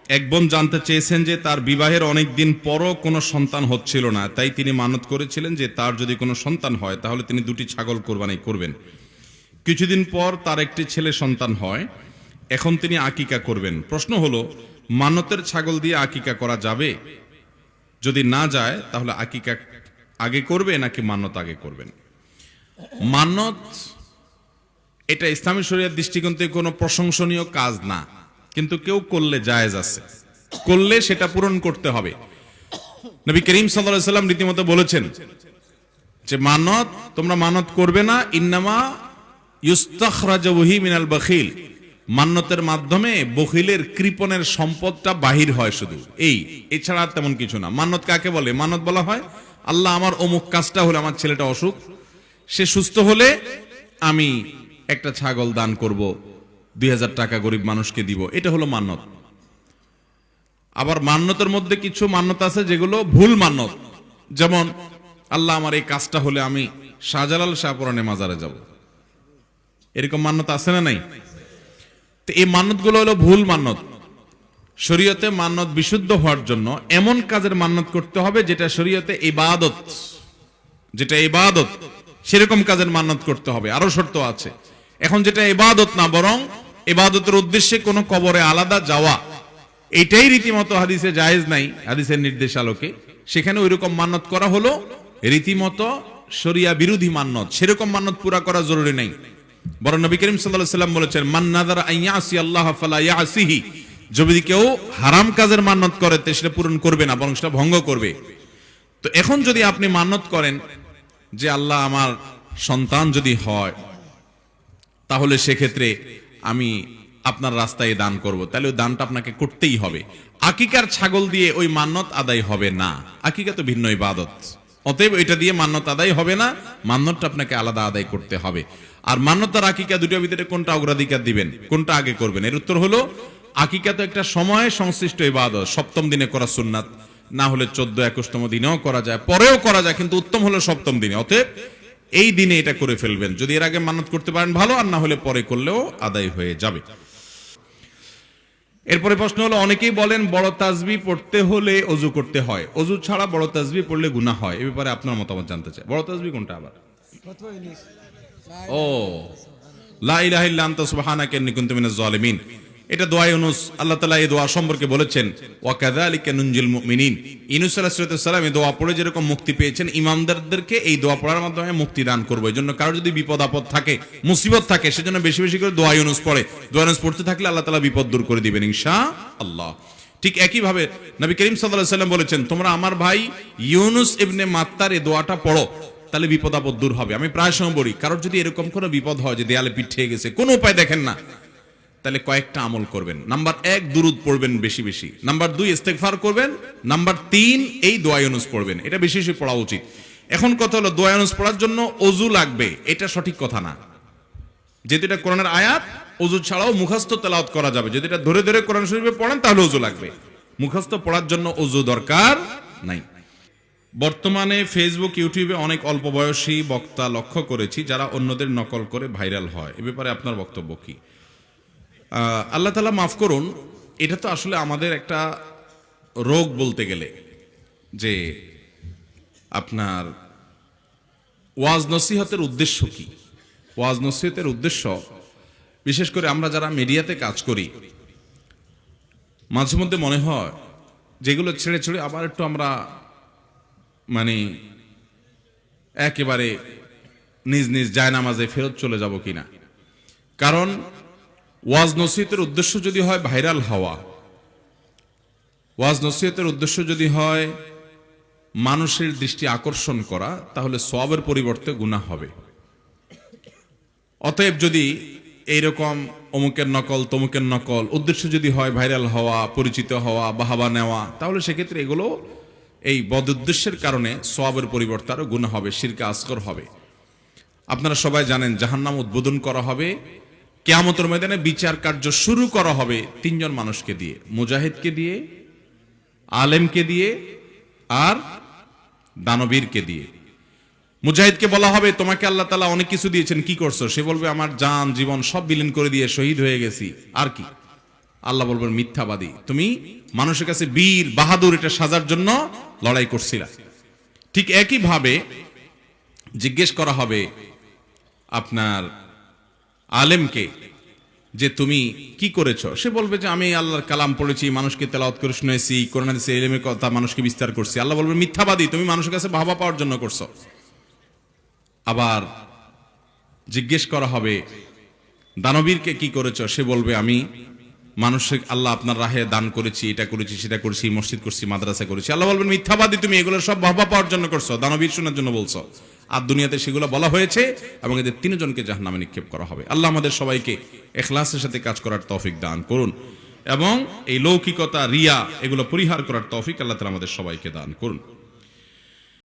এক বোন জানতে চেয়েছেন যে তার বিবাহের অনেক দিন পরও কোনো সন্তান হচ্ছিল না, তাই তিনি মানত করেছিলেন যে তার যদি কোনো সন্তান হয় তাহলে তিনি 2টি ছাগল কোরবানি করবেন। কিছুদিন পর তার একটি ছেলে সন্তান হয়, এখন তিনি আকিকা করবেন। প্রশ্ন হলো, মানতের ছাগল দিয়ে আকিকা করা যাবে? যদি না যায় তাহলে আকিকা আগে করবে নাকি মানত আগে করবেন? মানত এটা ইসলামী শরীয়তের দৃষ্টিকোণ থেকে কোনো প্রশংসনীয় কাজ না, কিন্তু কেউ করলে জায়েজ আছে, করলে সেটা পূরণ করতে হবে। নবী করিম সাল্লাল্লাহু আলাইহি ওয়াসাল্লাম রীতিমতো বলেছেন যে মানত তোমরা মানত করবে না, ইন্নামা ইউস্তাখরাজু বিহি মিনাল বখিল, মান্যতের মাধ্যমে বখিলের কৃপণের সম্পদটা বাহির হয় শুধু, এছাড়া তেমন কিছু না। মান্যত কাকে বলে? মান্যত বলা হয় আল্লাহ আমার অমুক কাজটা হলে, আমার ছেলেটা অসুখ, সে সুস্থ হলে আমি একটা ছাগল দান করব, 2000 টাকা গরিব মানুষকে দিব, এটা হলো মান্যত। আবার মান্যতের মধ্যে কিছু মান্যত আছে যেগুলো ভুল মান্যত, যেমন আল্লাহ আমার এই কাজটা হলে আমি শাহজালাল শাহপুরানে মাজারে যাব, এরকম মান্যত আছে না নাই? তো এই মান্যতগুলো হলো ভুল মান্যত। শরীয়তে মান্যত বিশুদ্ধ হওয়ার জন্য এমন কাজের মান্যত করতে হবে যেটা শরীয়তে ইবাদত, যেটা ইবাদত, সেরকম কাজের মান্যত করতে হবে। আরো শর্ত আছে। এখন যেটা ইবাদত না, বরং ইবাদতের উদ্দেশ্যে কোনো কবরে আলাদা যাওয়া, এটাই রীতিমতো হাদিসে জায়েজ নাই, হাদিসের নির্দেশ আলোকে, সেখানে ওইরকম মান্যত করা হলো রীতিমতো শরিয়া বিরোধী মান্যত। সেরকম মান্যত পুরা করা জরুরি নাই। বরং নবী করিম সাল্লাল্লাহু আলাইহি ওয়াসাল্লাম বলেছেন, মান নাযারা আন ইয়াসি আল্লাহ ফালা ইয়াসিহি, যদি কেউ হারাম কাজের মান্যত করে তো সেটা পূরণ করবে না, বরং সেটা ভঙ্গ করবে। তো এখন যদি আপনি মান্যত করেন যে আল্লাহ আমার সন্তান যদি হয় তাহলে সেক্ষেত্রে আমি আপনার রাস্তায় দান করব, তাহলে ওই দানটা আপনাকে করতেই হবে। আকিকার ছাগল দিয়ে ওই মান্যত আদায় হবে না, আকিকা তো ভিন্ন ইবাদত, অতএব এটা দিয়ে মান্যত আদায় হবে না, মান্যতটা আপনাকে আলাদা আদায় করতে হবে। আর মান্যত আর আকিকা দুটোর ভিতরে কোনটা অগ্রাধিকার দিবেন, কোনটা আগে করবেন? এর উত্তর হলো, আকিকা তো একটা সময় সংশ্লিষ্ট ইবাদত, সপ্তম দিনে করা সুন্নাত, না হলে 14-21তম দিনেও করা যায়, পরেও করা যায়, কিন্তু উত্তম হলো সপ্তম দিনে। অতএব এই দিনে এটা করে ফেলবেন। যদি এর আগে মান্যত করতে পারেন ভালো, আর না হলে পরে করলেও আদায় হয়ে যাবে। এরপরে প্রশ্ন হলো, অনেকেই বলেন বড় তাসবিহ পড়তে হলে ওযু করতে হয়, ওযু ছাড়া বড় তাসবিহ পড়লে গুনাহ হয়, এ ব্যাপারে আপনার মতামত জানতে চাই। বড় তাসবিহ কোনটা আবার? ও লা ইলাহা ইল্লা আনতা সুবহানাকা ইন্নী কুনতু মিনাজ জালিমিন, এটা দোয়া ইউনুস। আল্লাহ তাআলা এই দোয়া সম্পর্কে বলেছেন, ওয়া কাযালিকা নুনজিল মুমিনিন। ইউনুস আলাইহিস সালাম এই দোয়া পড়ে যেরকম মুক্তি পেয়েছেন, ইমানদারদেরকে এই দোয়া পড়ার মাধ্যমে মুক্তি দান করব। এজন্য কারো যদি বিপদ আপদ থাকে, মুসিবত থাকে, সেজন্য বেশি বেশি করে দোয়া ইউনুস পড়ে। দোয়া ইউনুস পড়তে থাকলে আল্লাহ তাআলা বিপদ দূর করে দিবেন ইনশাআল্লাহ। ঠিক একই ভাবে নবী করিম সাল্লাল্লাহু আলাইহি ওয়াসাল্লাম বলেছেন, তোমরা আমার ভাই ইউনুস ইবনে মাত্তার এই দোয়াটা পড়ো, তাহলে বিপদ আপদ দূর হবে। আমি প্রায় সময় বলি, কারোর যদি এরকম কোনো বিপদ হয় যে দেয়ালে পিঠ ঠেকে গেছে, কোনো উপায় দেখেন না, তাহলে কয়েকটা আমল করবেন। নাম্বার 1, দুরুদ পড়বেন বেশি বেশি। নাম্বার 2, ইস্তেগফার করবেন। নাম্বার 3, এই দোয়া ইউনুস পড়বেন। এটা বেশি বেশি পড়া উচিত। এখন কথা হলো, দোয়া ইউনুস পড়ার জন্য ওযু লাগবে, এটা সঠিক কথা না। যেহেতু এটা কোরআনের আয়াত, ওযু ছাড়াও মুখস্থ তেলাওয়াত করা যাবে। যদি এটা ধরে ধরে কোরআন শরীফে পড়েন তাহলে ওযু লাগবে, মুখস্থ পড়ার জন্য ওযু দরকার নাই। বর্তমানে ফেসবুক, ইউটিউবে অনেক অল্প বয়সী বক্তা লক্ষ্য করেছি যারা অন্যদের নকল করে ভাইরাল হয়, এ ব্যাপারে আপনার বক্তব্য কি? আল্লাহ তাআলা মাফ করুন, এটা তো আসলে আমাদের একটা রোগ বলতে গেলে, যে আপনার ওয়াজ নসিহতের উদ্দেশ্য কি? ওয়াজ নসিহতের উদ্দেশ্য, বিশেষ করে আমরা যারা মিডিয়াতে কাজ করি, মাঝে মধ্যে মনে হয় যেগুলো ছেড়ে ছেড়ে আবার একটু আমরা একেবারে নিজ নিজ জায়নামাজে ফেরত চলে যাব কিনা। কারণ ওয়াজ নসিহতের উদ্দেশ্য যদি হয় ভাইরাল হওয়া, ওয়াজ নসিহতের উদ্দেশ্য যদি হয় মানুষের দৃষ্টি আকর্ষণ করা, তাহলে সওয়াবের পরিবর্তে গুনাহ হবে। অতএব যদি এইরকম অমুকের নকল তমুকের নকল উদ্দেশ্য যদি হয় ভাইরাল হওয়া, পরিচিত হওয়া, বাহাবা নেওয়া, তাহলে সেক্ষেত্রে এগুলো এই বদ উদ্দেশ্যের কারণে সওয়াবের পরিবর্তে আরো গুনাহ হবে, শিরকে আসগর হবে। আপনারা সবাই জানেন, জাহান্নাম উদ্বোধন করা হবে, কিয়ামতের ময়দানে বিচার কার্য শুরু করা হবে 3 জন মানুষকে দিয়ে, মুজাহিদকে দিয়ে, আলেমকে দিয়ে, আর দানবীরকে দিয়ে। মুজাহিদকে বলা হবে, তোমাকে আল্লাহ তাআলা অনেক কিছু দিয়েছেন, কি করছো? সে বলবে, আমার জান জীবন সব বিলীন করে দিয়ে শহীদ হয়ে গেছি, আর কি? আল্লাহ বলবেন মিথ্যাবাদী, তুমি মানুষের কাছে বীর বাহাদুর এটা সাজার জন্য লড়াই করছিলা। ঠিক একই ভাবে জিজ্ঞেস করা হবে আপনার আলেমকে যে তুমি কি করেছো, সে বলবে যে আমি আল্লাহর কালাম পড়েছি, মানুষকে তেলাওয়াত করে শুনেছি, কোরআন হাদিসে ইলমের কথা মানুষকে বিস্তার করছি। আল্লাহ বলবে মিথ্যাবাদী, তুমি মানুষের কাছে বাহবা পাওয়ার জন্য করছো। আবার জিজ্ঞেস করা হবে দানবীরকে কি করেছো, সে বলবে আমি মানুষের আল্লাহ আপনার রাহে দান করেছি, এটা করেছি, সেটা করেছি, মসজিদ করছি, মাদ্রাসা করেছি। আল্লাহ বলবেন মিথ্যাবাদী, তুমি এগুলো সব বাহবা পাওয়ার জন্য করছো, দানবীর শোনার জন্য বলছো। আর দুনিয়াতে সেগুলো বলা হয়েছে এবং এদের তিনজনকে জাহান্নামে নিক্ষেপ করা হবে। আল্লাহ আমাদের সবাইকে ইখলাসের সাথে কাজ করার তৌফিক দান করুন এবং এই লৌকিকতা, রিয়া এগুলো পরিহার করার তৌফিক আল্লাহ তাআলা আমাদের সবাইকে দান করুন।